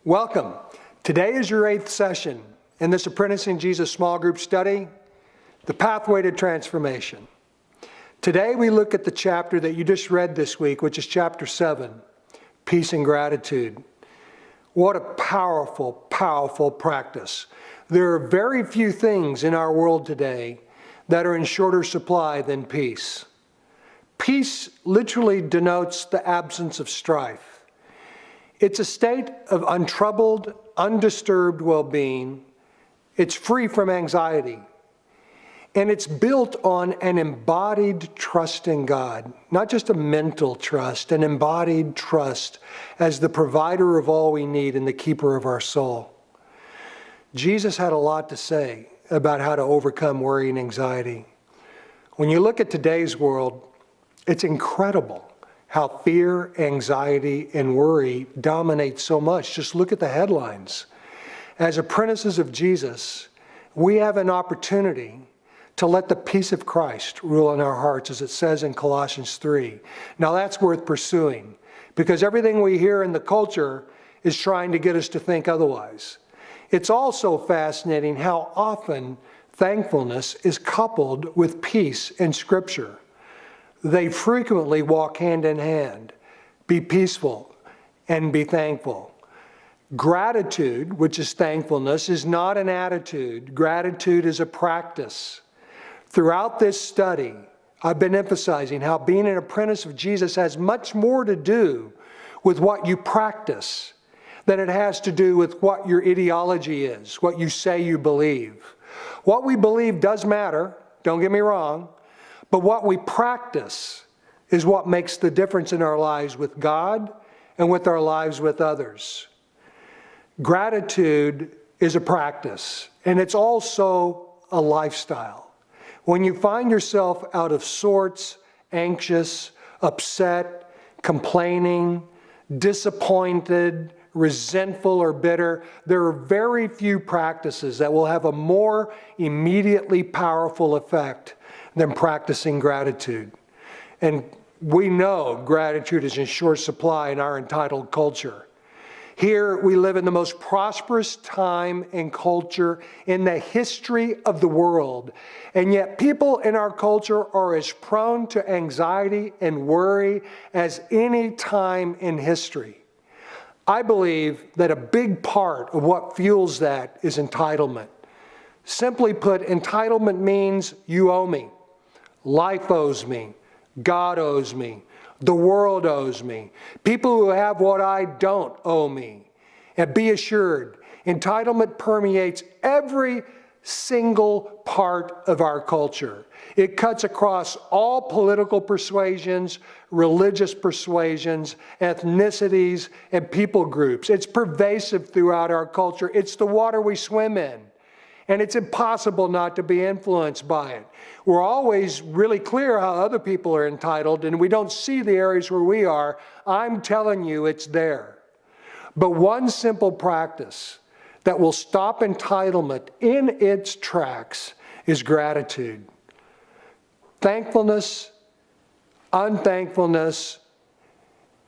Welcome. Today is your 8th session in this Apprenticing Jesus small group study, The Pathway to Transformation. Today we look at the chapter that you just read this week, which is chapter 7, Peace and Gratitude. What a powerful, powerful practice. There are very few things in our world today that are in shorter supply than peace. Peace literally denotes the absence of strife. It's a state of untroubled, undisturbed well-being. It's free from anxiety. And it's built on an embodied trust in God, not just a mental trust, an embodied trust as the provider of all we need and the keeper of our soul. Jesus had a lot to say about how to overcome worry and anxiety. When you look at today's world, it's incredible how fear, anxiety, and worry dominate so much. Just look at the headlines. As apprentices of Jesus, we have an opportunity to let the peace of Christ rule in our hearts, as it says in Colossians 3. Now that's worth pursuing, because everything we hear in the culture is trying to get us to think otherwise. It's also fascinating how often thankfulness is coupled with peace in Scripture. They frequently walk hand in hand. Be peaceful and be thankful. Gratitude, which is thankfulness, is not an attitude. Gratitude is a practice. Throughout this study, I've been emphasizing how being an apprentice of Jesus has much more to do with what you practice than it has to do with what your ideology is, what you say you believe. What we believe does matter, don't get me wrong, but what we practice is what makes the difference in our lives with God and with our lives with others. Gratitude is a practice, and it's also a lifestyle. When you find yourself out of sorts, anxious, upset, complaining, disappointed, resentful, or bitter, there are very few practices that will have a more immediately powerful effect than practicing gratitude. And we know gratitude is in short supply in our entitled culture. Here we live in the most prosperous time and culture in the history of the world. And yet people in our culture are as prone to anxiety and worry as any time in history. I believe that a big part of what fuels that is entitlement. Simply put, entitlement means you owe me. Life owes me. God owes me. The world owes me. People who have what I don't owe me. And be assured, entitlement permeates every single part of our culture. It cuts across all political persuasions, religious persuasions, ethnicities, and people groups. It's pervasive throughout our culture. It's the water we swim in. And it's impossible not to be influenced by it. We're always really clear how other people are entitled, and we don't see the areas where we are. I'm telling you, it's there. But one simple practice that will stop entitlement in its tracks is gratitude. Thankfulness, unthankfulness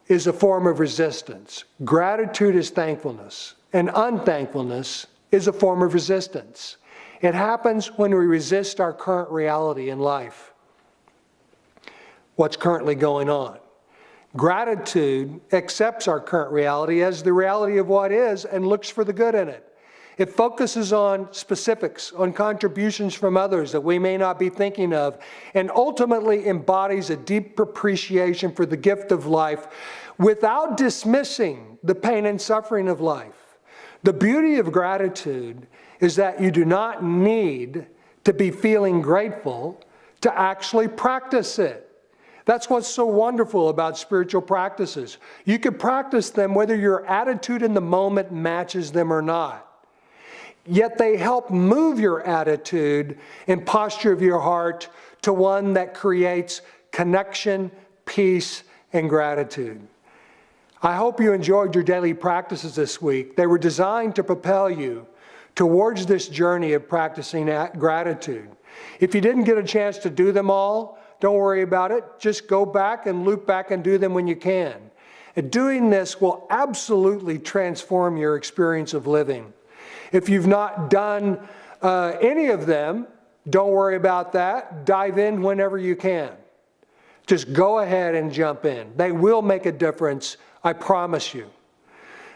is a form of resistance. Gratitude is thankfulness, and unthankfulness is a form of resistance. It happens when we resist our current reality in life, what's currently going on. Gratitude accepts our current reality as the reality of what is and looks for the good in it. It focuses on specifics, on contributions from others that we may not be thinking of, and ultimately embodies a deep appreciation for the gift of life without dismissing the pain and suffering of life. The beauty of gratitude is that you do not need to be feeling grateful to actually practice it. That's what's so wonderful about spiritual practices. You can practice them whether your attitude in the moment matches them or not. Yet they help move your attitude and posture of your heart to one that creates connection, peace, and gratitude. I hope you enjoyed your daily practices this week. They were designed to propel you towards this journey of practicing gratitude. If you didn't get a chance to do them all, don't worry about it. Just go back and loop back and do them when you can. And doing this will absolutely transform your experience of living. If you've not done any of them, don't worry about that. Dive in whenever you can. Just go ahead and jump in. They will make a difference, I promise you.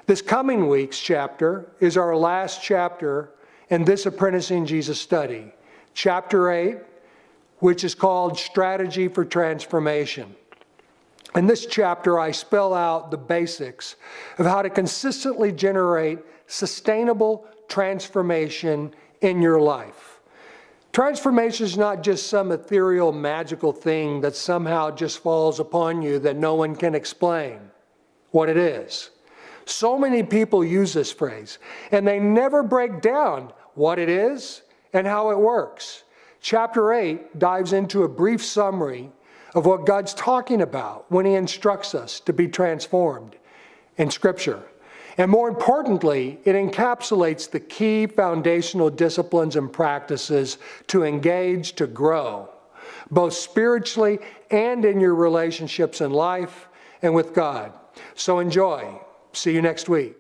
This coming week's chapter is our last chapter in this Apprenticing Jesus study. Chapter 8, which is called Strategy for Transformation. In this chapter, I spell out the basics of how to consistently generate sustainable transformation in your life. Transformation is not just some ethereal, magical thing that somehow just falls upon you that no one can explain what it is. So many people use this phrase, and they never break down what it is and how it works. Chapter 8 dives into a brief summary of what God's talking about when He instructs us to be transformed in Scripture. And more importantly, it encapsulates the key foundational disciplines and practices to engage, to grow, both spiritually and in your relationships in life and with God. So enjoy. See you next week.